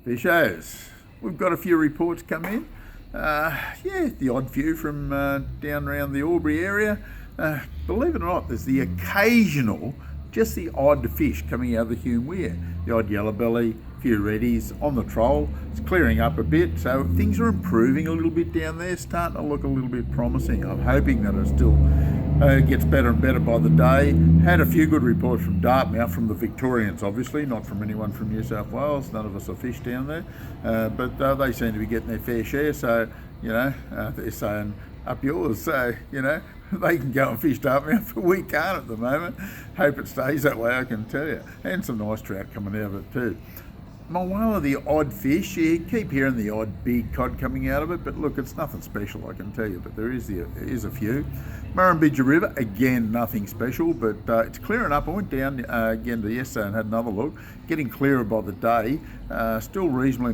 Fishers, we've got a few reports come in. Yeah, the odd few from down around the Albury area. Believe it or not, there's the occasional, just the odd fish coming out of the Hume Weir. The odd yellow belly, few reddies on the troll. It's clearing up a bit, so things are improving a little bit down there, starting to look a little bit promising. I'm hoping that it still gets better and better by the day. Had a few good reports from Dartmouth, from the Victorians obviously, not from anyone from New South Wales. None of us are fish down there, but they seem to be getting their fair share, so they're saying up yours, so they can go and fish Dartmouth, but we can't at the moment. Hope it stays that way, I can tell you. And some nice trout coming out of it too. One of the odd fish, you keep hearing the odd big cod coming out of it, but look, it's nothing special, I can tell you, but there is a few. Murrumbidgee River, again, nothing special, but it's clearing up. I went down again to yesterday and had another look, getting clearer by the day, still reasonably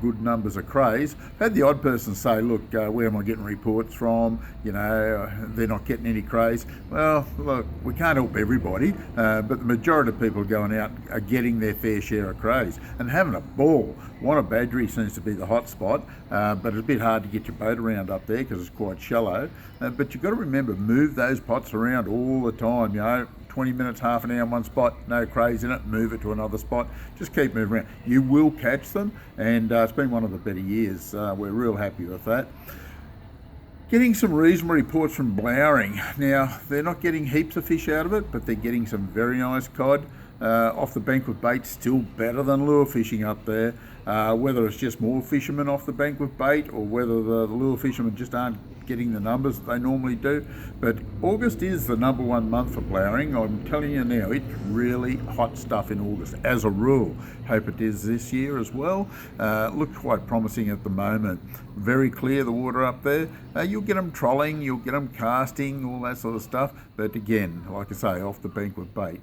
good numbers of crays. Had the odd person say, look, where am I getting reports from? They're not getting any crays. Well, look, we can't help everybody, but the majority of people going out are getting their fair share of crays and having a ball. Wantabadgery seems to be the hot spot, but it's a bit hard to get your boat around up there because it's quite shallow. But you've got to remember, move those pots around all the time, 20 minutes, half an hour in one spot, no crays in it, move it to another spot, just keep moving around. You will catch them, and it's been one of the better years. We're real happy with that. Getting some reasonable reports from Blowering. Now, they're not getting heaps of fish out of it, but they're getting some very nice cod. Off the bank with bait, still better than lure fishing up there. Whether it's just more fishermen off the bank with bait, or whether the lure fishermen just aren't getting the numbers that they normally do. But August is the number one month for Blowering. I'm telling you now, it's really hot stuff in August, as a rule. Hope it is this year as well. Looks quite promising at the moment. Very clear, the water up there. You'll get them trolling, you'll get them casting, all that sort of stuff. But again, like I say, off the bank with bait.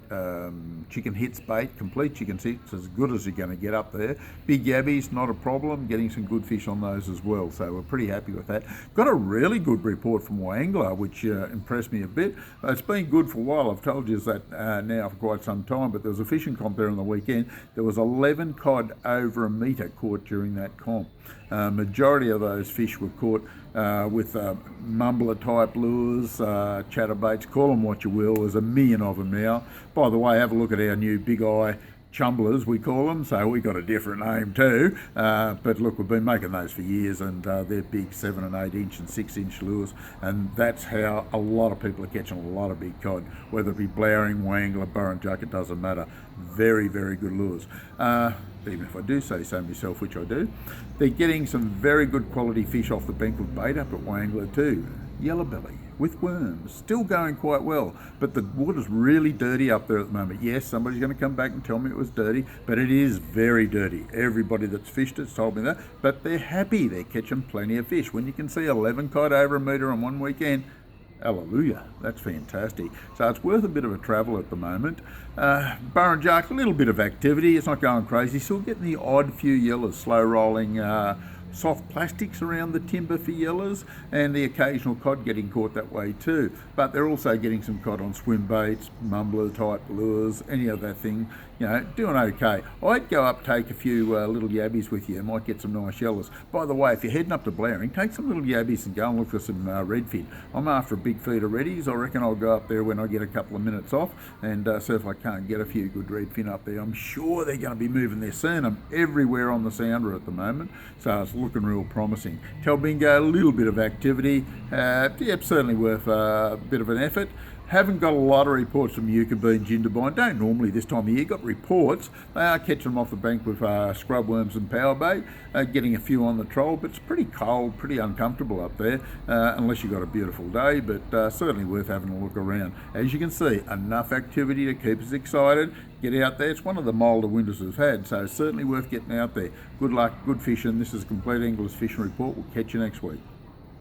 Chicken hits bait, complete chicken hits, as good as you're going to get up there. Big yabbies, not a problem. Getting some good fish on those as well. So we're pretty happy with that. Got a really good report from Wangler, which impressed me a bit. It's been good for a while. I've told you that now for quite some time, but there was a fishing comp there on the weekend. There was 11 cod over a metre caught during that comp. Majority of those fish were caught with mumbler type lures, chatterbaits, call them what you will. There's a million of them now. By the way, have a look at our new big eye chumblers, we call them, so we got a different name too, but look, we've been making those for years, and they're big 7 and 8 inch and 6 inch lures, and that's how a lot of people are catching a lot of big cod, whether it be Blowering, Wangler, Burrinjuck, it doesn't matter. Very, very good lures. Even if I do say so myself, which I do. They're getting some very good quality fish off the bank with bait up at Wangler too. Yellow belly with worms, still going quite well, but the water's really dirty up there at the moment. Yes, somebody's going to come back and tell me it was dirty, but it is very dirty. Everybody that's fished it's told me that, but they're happy. They're catching plenty of fish. When you can see 11 cod over a metre on one weekend, hallelujah, that's fantastic. So it's worth a bit of a travel at the moment. Burrinjuck, a little bit of activity. It's not going crazy. Still getting the odd few yellers, slow rolling, soft plastics around the timber for yellers, and the occasional cod getting caught that way too. But they're also getting some cod on swim baits, mumbler type lures, any of that thing, doing okay. I'd go up, take a few little yabbies with you, might get some nice yellers. By the way, if you're heading up to Blowering, take some little yabbies and go and look for some redfin. I'm after a big feed of reddies. I reckon I'll go up there when I get a couple of minutes off and see if I can't get a few good redfin up there. I'm sure they're going to be moving. They're seeing them everywhere on the sounder at the moment, so it's looking real promising. Talbingo, a little bit of activity. Certainly worth a bit of an effort. Haven't got a lot of reports from Yucca Bean, Jindabyne. Don't normally this time of year. Got reports. They are catching them off the bank with scrub worms and power bait. Getting a few on the troll, but it's pretty cold, pretty uncomfortable up there, unless you've got a beautiful day, but certainly worth having a look around. As you can see, enough activity to keep us excited. Get out there. It's one of the milder winters we've had, so certainly worth getting out there. Good luck, good fishing. This is Compleat Angler's Fishing Report. We'll catch you next week.